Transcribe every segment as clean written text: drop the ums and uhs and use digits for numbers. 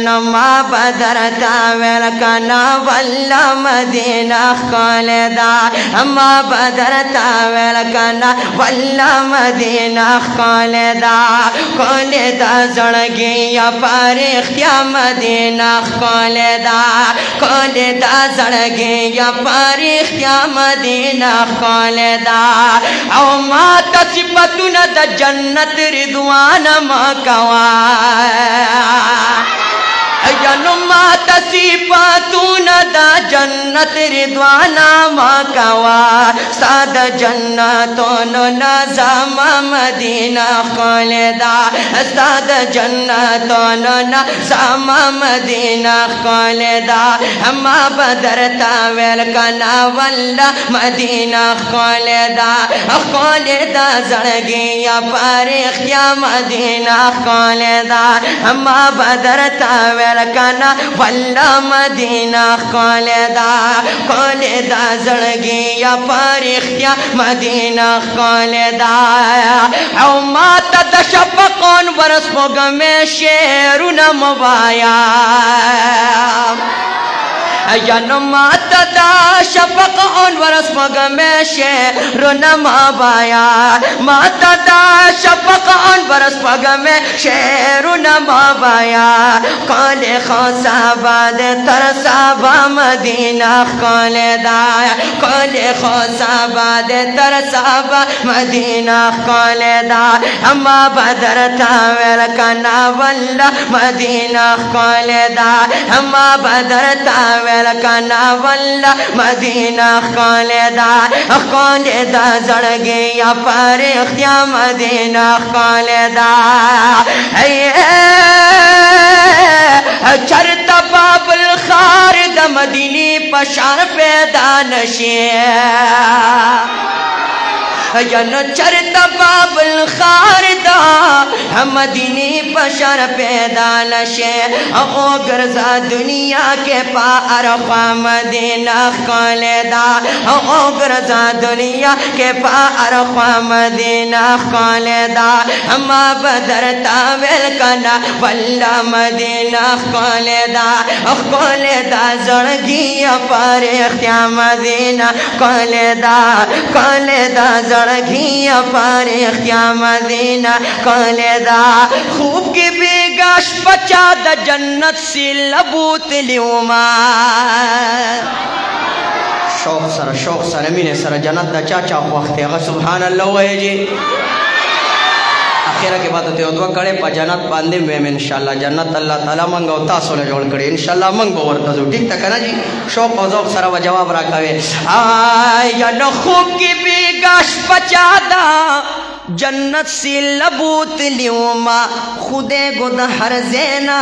نما بدرتا ویلکنا والله مدینہ خالدا ما بدرتا ویلکنا والله مدینہ خالدا خالدا زړګي یا پاریخ یا مدینہ خالدا خالدا زړګي یا پاریخ یا مدینہ خالدا او ما صفاتنا د جنت رضوان ما کوا یانو ما صفاتنا د جنت رضوان ما کوا ساد جنتونو نظام مدینہ خالدا ساد جنتونو نظام مدینہ خالدا ما بدرتا ویلکنا والله مدینہ خالدا خالدا زړګي یا پاریخ یا مدینہ خالدا ما بدرتا ویلکنا والله مدینہ خالدا خالدا زړګي یا پاریخ یا مدینہ خالدا او ما تشفقون ورسمګمې شعرونه موایا یا نما تدا شفق اون ورسمګمې شعرونه موایا ما تدا شفق اون ورسمګمې شعرونه موایا قال خاصاباد ترسابا مدینہ خالدا قال خاصاباد ترسابا مدینہ خالدا اما بدرتا ویلکنا والله مدینہ خالدا اما بدرتا ویلکنا والله مدینہ خالدا خالدا زړګي یا پاریخ یا مدینہ خالدا چرتا باب الخار د مدینی پشان پیدا نشي یا نو چرتا باب الخار دا مدینی پشان پیدا نشے او گرزا دنیا کے پا عرفہ مدینہ خالدا او گرزا دنیا کے پا عرفہ مدینہ خالدا ما بدرتا ویلکنا والله مدینہ خالدا خالدا زړګي پاریخ یا مدینہ خالدا خالدا زړګي پاریخ یا مدینہ خالدا خوب کی بیگاش بچا د جنت سی لبوت لیوما شوق سره مینه سره جنت دا چا وخت هغه سبحان الله وایي اخیرا کے بعد ته دعا کړي په جنت باندې ویم ان شاء الله جنت الله تعالی مونږ او تاسو له جوړ کړي ان شاء الله مونږ به ورته ځو ټیک تا کنه جی شوق او ذوق سره جواب راکوي یا نو خوب کی بیگاش بچا دا جنت سی لبوت لیوما خودے گودا ہر زینا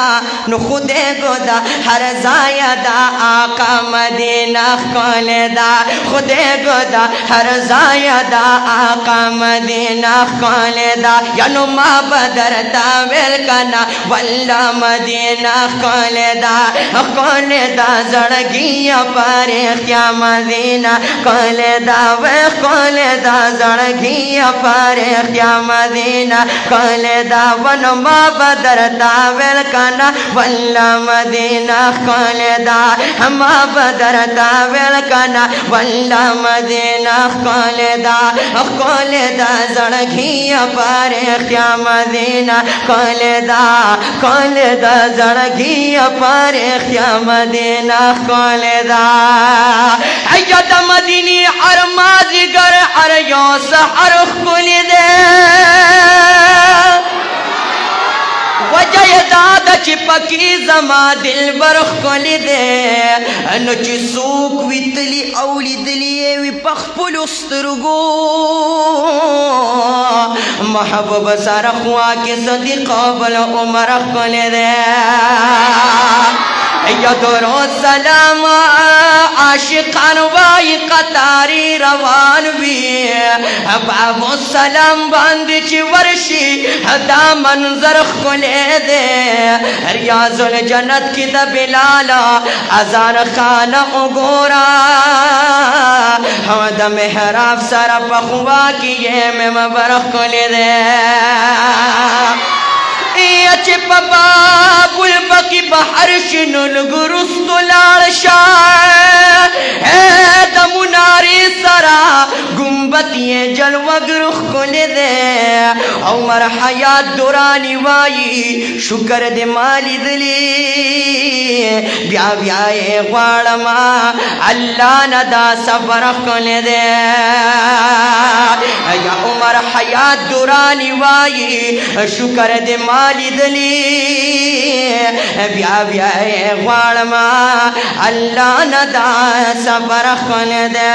نو خودے گودا ہر زایدہ آقا مدینہ خالدا خودے گودا ہر زایدہ آقا مدینہ خالدا یانو ما بدرتا ویلکنا والله مدینہ خالدا خالدا زړګي پاریخ یا مدینہ خالدا و خالدا زړګي پاریخ یا مدینہ خالدا ونو ما بدرتا ویلکنا والله مدینہ خالدا ما بدرتا ویلکنا والله مدینہ خالدا خالدا زړګي پاریخ یا مدینہ خالدا خالدا زړګي پاریخ یا مدینہ خالدا ایت مدینی ارمازگر هر یو سحر خلی دے وجہ دادا چی پکی زما دل برخ کلی دے انو چی سوک ویتلی اولی دلی وی پخپل استرگو محبوب سارخوا کی صدیق بل عمر کلی دے یا درو سلام عاشقان وائی قطاری روان بھی بابو سلام باندی چی ورشی دا منظر کھلے دے ریاض الجنت کی دا بلالا ازان خانہ اگورا دا محراب سارا پخوا کی یہ میں مبرخ کھلے دے چی پاپا بلبکی با وګرخ کول دې عمر حیات دورانی وای شکر دې مالی دلی بیا بیا غواړم الله نه دا صبر کول دې یا عمر حیات دورانی وای شکر دې مالی دلی بیا بیا غواړم الله نه دا صبر کول دې